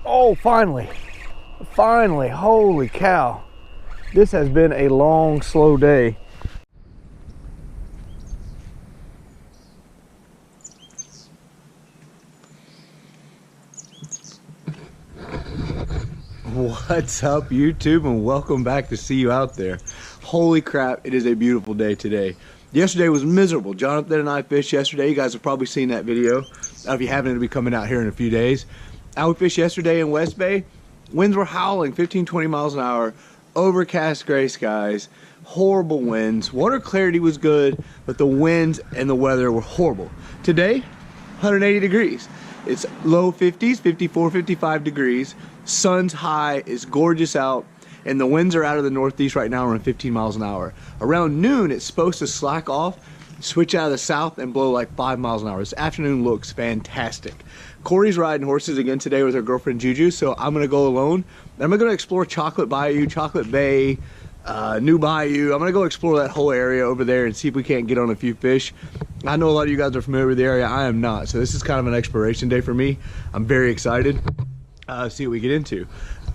Oh, finally. Finally, holy cow. This has been a long, slow day. What's up, YouTube, and welcome back to See You Out There. Holy crap, it is a beautiful day today. Yesterday was miserable. Jonathan and I fished yesterday. You guys have probably seen that video if you happen to be coming out here in a few days. We fished yesterday in West Bay. Winds were howling 15-20 miles an hour, overcast gray skies, horrible winds. Water clarity was good, but the winds and the weather were horrible. Today, 180 degrees. It's low 50s, 54, 55 degrees. Sun's high, it's gorgeous out, and the winds are out of the northeast right now around 15 miles an hour. Around noon, it's supposed to slack off, switch out of the south, and blow like 5 miles an hour. This afternoon looks fantastic. Corey's riding horses again today with her girlfriend Juju, so I'm gonna go alone. I'm gonna explore Chocolate Bayou, Chocolate Bay, New Bayou. I'm gonna go explore that whole area over there and see if we can't get on a few fish. I know a lot of you guys are familiar with the area. I am not, so this is kind of an exploration day for me. I'm very excited. See what we get into.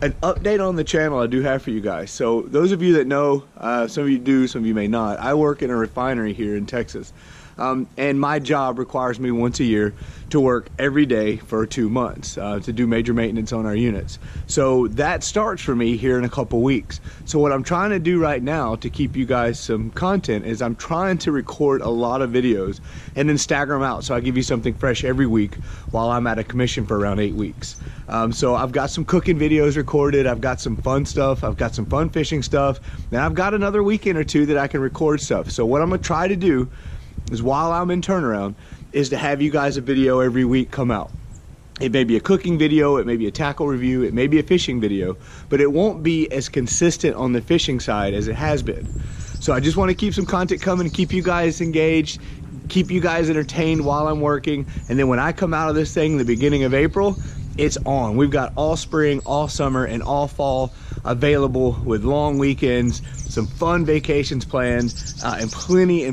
An update on the channel I do have for you guys. So those of you that know, some of you do, some of you may not. I work in a refinery here in Texas. And my job requires me once a year to work every day for 2 months to do major maintenance on our units. So that starts for me here in a couple weeks. So what I'm trying to do right now to keep you guys some content is I'm trying to record a lot of videos and then stagger them out, so I give you something fresh every week while I'm at a commission for around 8 weeks. So I've got some cooking videos recorded, I've got some fun stuff, I've got some fun fishing stuff, and I've got another weekend or two that I can record stuff. So what I'm gonna try to do is, while I'm in turnaround, is to have you guys a video every week come out. It may be a cooking video, it may be a tackle review, it may be a fishing video, but it won't be as consistent on the fishing side as it has been. So I just want to keep some content coming, keep you guys engaged, keep you guys entertained while I'm working, and then when I come out of this thing in the beginning of April, it's on. We've got all spring, all summer, and all fall available with long weekends, some fun vacations planned, and plenty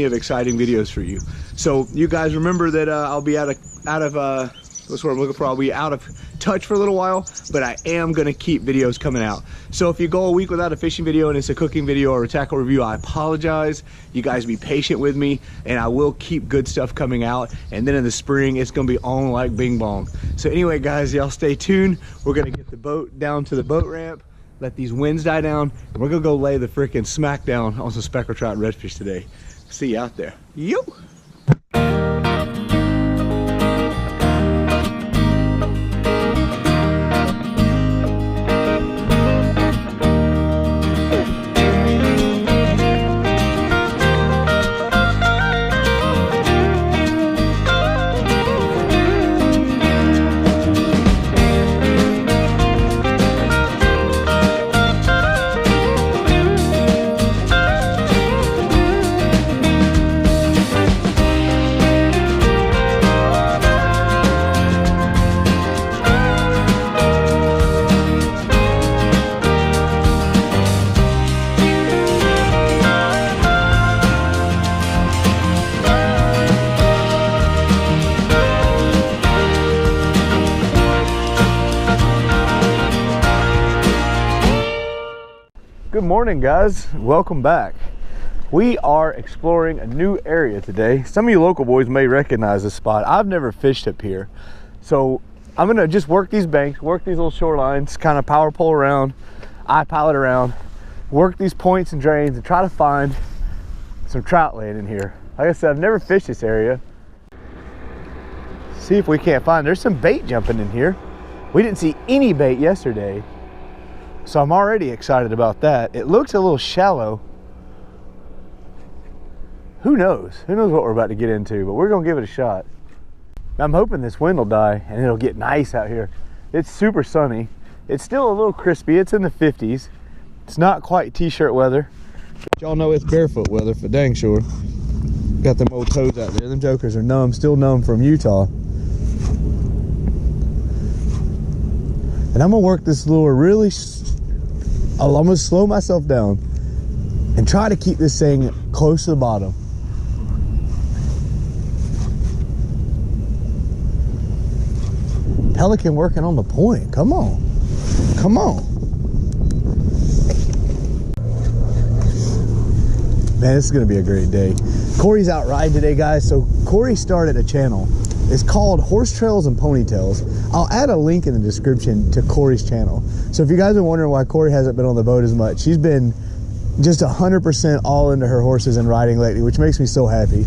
of exciting videos for you. So you guys remember that I'll be out of what's what I'm looking for. I'll be out of touch for a little while, but I am gonna keep videos coming out. So if you go a week without a fishing video and it's a cooking video or a tackle review, I apologize. You guys be patient with me, and I will keep good stuff coming out. And then in the spring, it's gonna be on like bing bong. So anyway, guys, y'all stay tuned. We're gonna get the boat down to the boat ramp, let these winds die down, and we're gonna go lay the freaking smack down on some speckled trout and redfish today. See you out there. Yo! Good morning, guys. Welcome back. We are exploring a new area today. Some of you local boys may recognize this spot. I've never fished up here. So I'm gonna just work these banks, work these little shorelines, kind of power pole around, eye pilot around, work these points and drains and try to find some trout laying in here. Like I said, I've never fished this area. See if we can't find, there's some bait jumping in here. We didn't see any bait yesterday, so I'm already excited about that. It looks a little shallow. Who knows? Who knows what we're about to get into, but we're gonna give it a shot. I'm hoping this wind will die and it'll get nice out here. It's super sunny. It's still a little crispy. It's in the 50s. It's not quite t-shirt weather. Y'all know it's barefoot weather for dang sure. Got them old toes out there. Them jokers are numb, still numb from Utah. And I'm gonna work this lure really, I'm gonna slow myself down and try to keep this thing close to the bottom. pelican working on the point. Come on. Come on. Man, this is gonna be a great day. Corey's out riding today, guys. So Corey started a channel. It's called Horse Trails and Ponytails. I'll add a link in the description to Corey's channel. So if you guys are wondering why Corey hasn't been on the boat as much, she's been just 100% all into her horses and riding lately, which makes me so happy.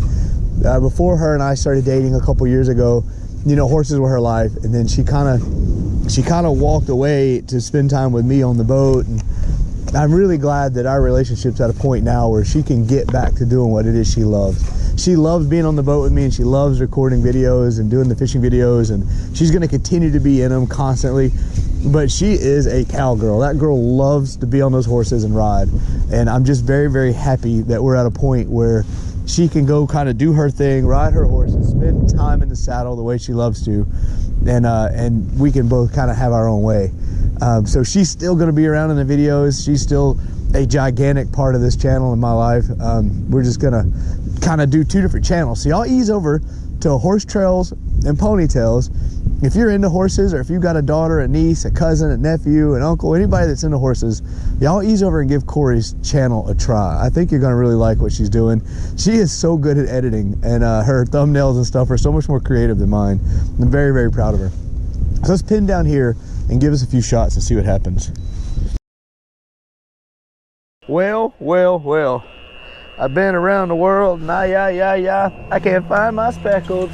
Before her and I started dating a couple years ago, you know, horses were her life, and then she kind of walked away to spend time with me on the boat. And I'm really glad that our relationship's at a point now where she can get back to doing what it is she loves. She loves being on the boat with me, and she loves recording videos and doing the fishing videos, and she's going to continue to be in them constantly. But she is a cowgirl. That girl loves to be on those horses and ride, and I'm just very, very happy that we're at a point where she can go kind of do her thing, ride her horses, spend time in the saddle the way she loves to, and we can both kind of have our own way. So she's still going to be around in the videos. She's still a gigantic part of this channel in my life. We're just going to kind of do two different channels. So y'all ease over to Horse Trails and Ponytails. If you're into horses, or if you've got a daughter, a niece, a cousin, a nephew, an uncle, anybody that's into horses, y'all ease over and give Corey's channel a try. I think you're going to really like what she's doing. She is so good at editing, and her thumbnails and stuff are so much more creative than mine. I'm very, very proud of her. So let's pin down here and give us a few shots and see what happens. Well, well, well. I've been around the world, and I can't find my speckles.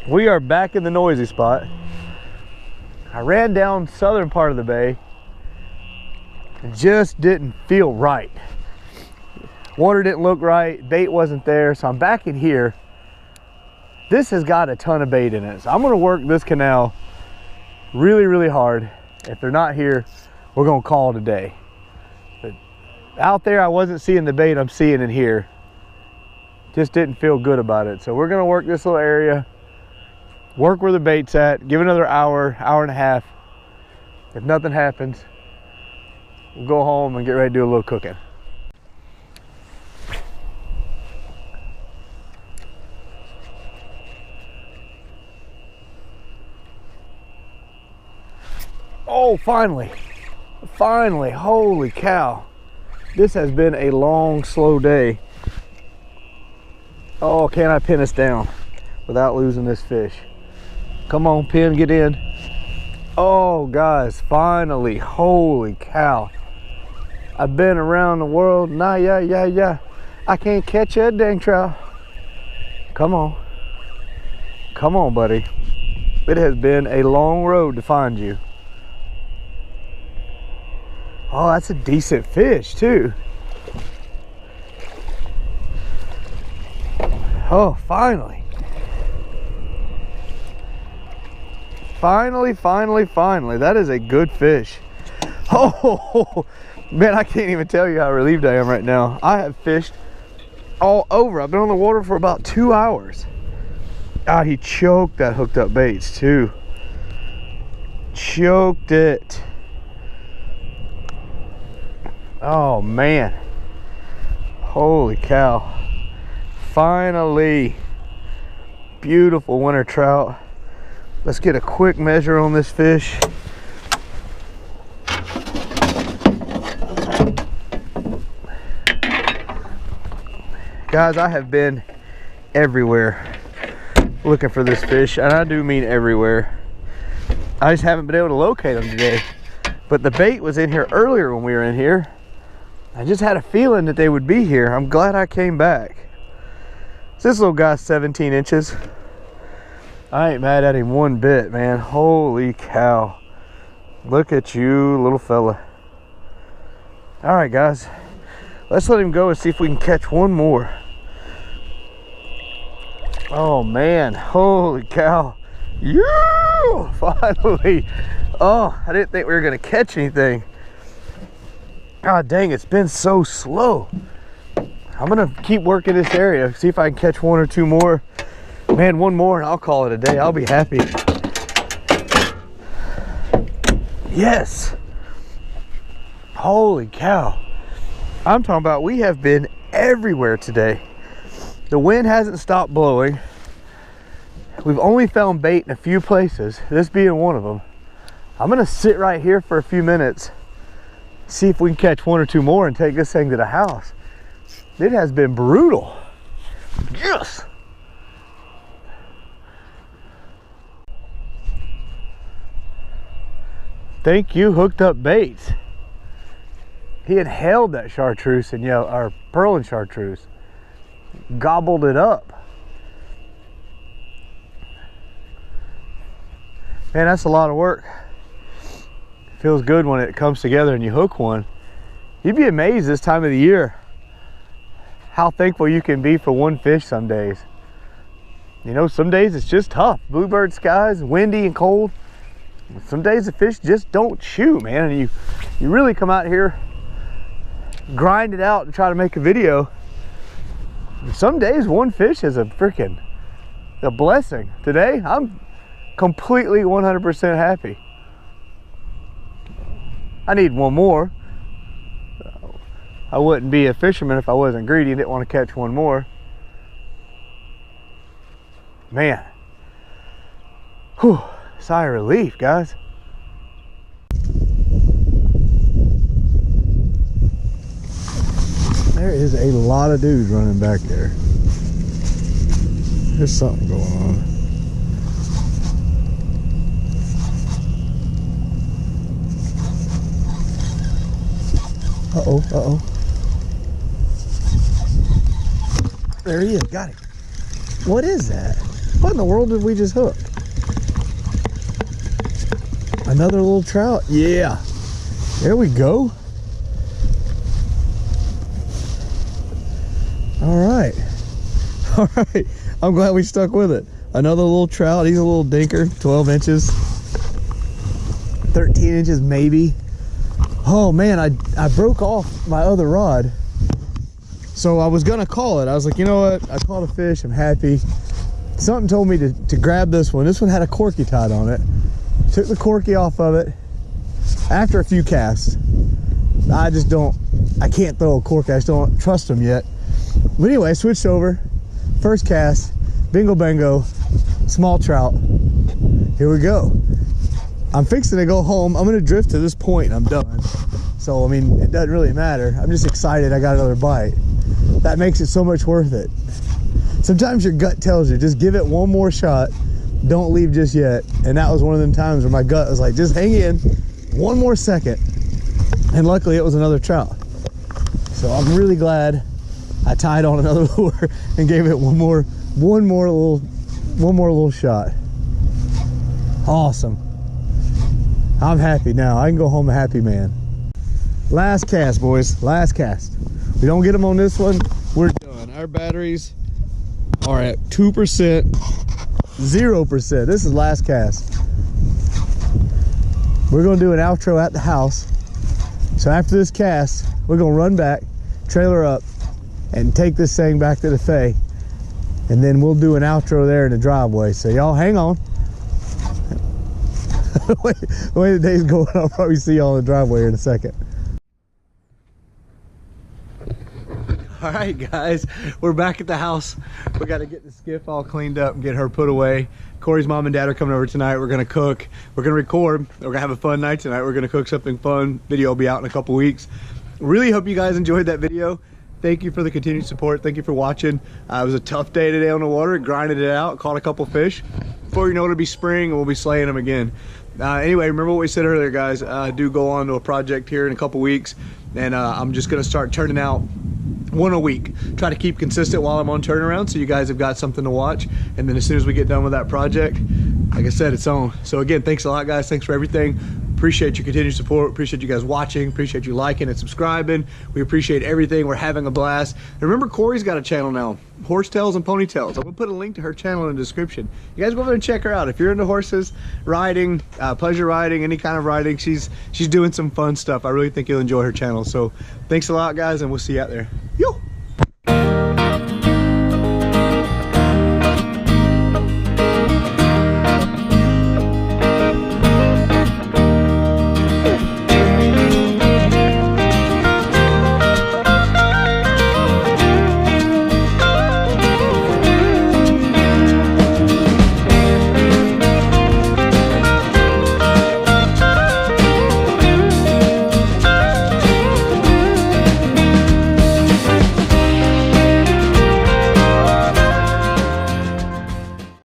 We are back in the noisy spot. I ran down southern part of the bay. It just didn't feel right. Water didn't look right, bait wasn't there, so I'm back in here. This has got a ton of bait in it, so I'm gonna work this canal really, really hard. If they're not here, we're gonna call it a day. But out there, I wasn't seeing the bait I'm seeing in here. Just didn't feel good about it. So we're gonna work this little area, work where the bait's at, give it another hour, hour and a half. If nothing happens, we'll go home and get ready to do a little cooking. Oh, finally, holy cow. This has been a long, slow day. Oh, can I pin us down without losing this fish? Come on, pin, get in. Oh, guys, finally, holy cow. I've been around the world, I can't catch a dang trout. Come on, buddy. It has been a long road to find you. Oh, that's a decent fish too. Oh, finally. Finally. That is a good fish. Oh, man, I can't even tell you how relieved I am right now. I have fished all over. I've been on the water for about 2 hours. God, he choked that hooked up baits too. Choked it. Oh man, holy cow. Finally, beautiful winter trout. Let's get a quick measure on this fish. Guys, I have been everywhere looking for this fish, and I do mean everywhere. I just haven't been able to locate them today. But the bait was in here earlier when we were in here. I just had a feeling that they would be here. I'm glad I came back. So this little guy's 17 inches. I ain't mad at him one bit, man. Holy cow. Look at you, little fella. All right, guys. Let's let him go and see if we can catch one more. Oh, man. Holy cow. Yeah! Finally. Oh, I didn't think we were going to catch anything. God dang, it's been so slow. I'm gonna keep working this area, see if I can catch one or two more. Man, one more and I'll call it a day. I'll be happy. Yes. Holy cow. I'm talking about, we have been everywhere today. The wind hasn't stopped blowing. We've only found bait in a few places, this being one of them. I'm gonna sit right here for a few minutes, see if we can catch one or two more and take this thing to the house. It has been brutal. Yes. Thank you, Hooked Up Baits. He had held that chartreuse and or pearl and chartreuse, gobbled it up. Man, that's a lot of work. Feels good when it comes together and you hook one. You'd be amazed this time of the year how thankful you can be for one fish some days. You know, some days it's just tough. Bluebird skies, windy and cold. Some days the fish just don't shoot, man. And you really come out here, grind it out and try to make a video. Some days one fish is a blessing. Today, I'm completely 100% happy. I need one more. I wouldn't be a fisherman if I wasn't greedy and didn't want to catch one more. Man. Whew. Sigh of relief, guys. There is a lot of dudes running back there. There's something going on. Uh-oh, uh-oh. There he is, got him. What is that? What in the world did we just hook? Another little trout? Yeah. There we go. All right. All right. I'm glad we stuck with it. Another little trout. He's a little dinker. 12 inches. 13 inches maybe. Oh man, I broke off my other rod. So I was gonna call it. I was like, you know what? I caught a fish. I'm happy. Something told me to grab this one. This one had a corky tied on it. Took the corky off of it after a few casts. I can't throw a cork. I just don't trust them yet. But anyway, I switched over. First cast, bingo bango, small trout. Here we go. I'm fixing to go home. I'm gonna drift to this point and I'm done. So, I mean, it doesn't really matter. I'm just excited I got another bite. That makes it so much worth it. Sometimes your gut tells you, just give it one more shot. Don't leave just yet. And that was one of them times where my gut was like, just hang in one more second. And luckily it was another trout. So I'm really glad I tied on another lure and gave it one more little shot. Awesome. I'm happy now. I can go home a happy man. Last cast, boys. Last cast. We don't get them on this one, we're done. Our batteries are at 2%, 0%. This is last cast. We're gonna do an outro at the house. So after this cast, we're gonna run back, trailer up, and take this thing back to the Fay. And then we'll do an outro there in the driveway. So y'all hang on. The way the day's going, I'll probably see y'all in the driveway here in a second. All right, guys, we're back at the house. We got to get the skiff all cleaned up and get her put away. Corey's mom and dad are coming over tonight. We're going to cook. We're going to record. We're going to have a fun night tonight. We're going to cook something fun. Video will be out in a couple weeks. Really hope you guys enjoyed that video. Thank you for the continued support. Thank you for watching. It was a tough day today on the water. Grinded it out, caught a couple fish. Before you know it, it'll be spring and we'll be slaying them again. Anyway, remember what we said earlier, guys. I do go on to a project here in a couple weeks, and I'm just going to start turning out one a week. Try to keep consistent while I'm on turnaround so you guys have got something to watch. And then as soon as we get done with that project, like I said, it's on. So again, thanks a lot, guys. Thanks for everything. Appreciate your continued support. Appreciate you guys watching. Appreciate you liking and subscribing. We appreciate everything. We're having a blast. And remember, Corey's got a channel now, Horsetails and Ponytails. I'm gonna put a link to her channel in the description. You guys go over and check her out. If you're into horses, riding, pleasure riding, any kind of riding, she's doing some fun stuff. I really think you'll enjoy her channel. So thanks a lot, guys, and we'll see you out there. Yo!